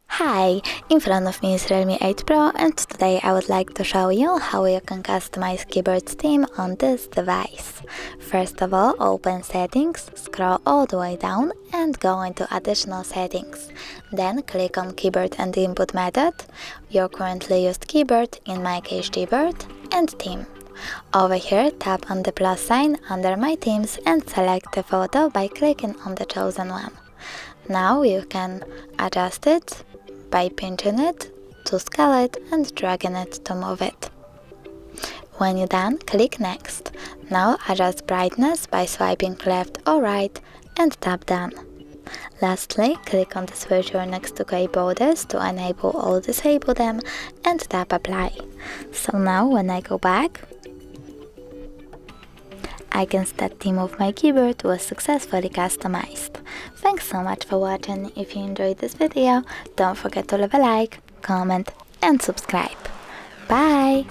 Hi, in front of me is Realme 8 Pro, and today I would like to show you how you can customize keyboard theme on this device. First of all, open Settings, scroll all the way down and go into Additional Settings. Then click on Keyboard and Input Method, your currently used keyboard, in my case Gboard, and Theme. Over here, tap on the plus sign under My Themes and select the photo by clicking on the chosen one. Now you can adjust it by pinching it to scale it and dragging it to move it. When you're done, click Next. Now adjust brightness by swiping left or right and tap Done. Lastly, click on the switcher next to keyboards to enable or disable them and tap Apply. So now when I go back, I can see that theme of my keyboard was successfully customized. Thanks so much for watching. If you enjoyed this video, don't forget to leave a like, comment and subscribe. Bye!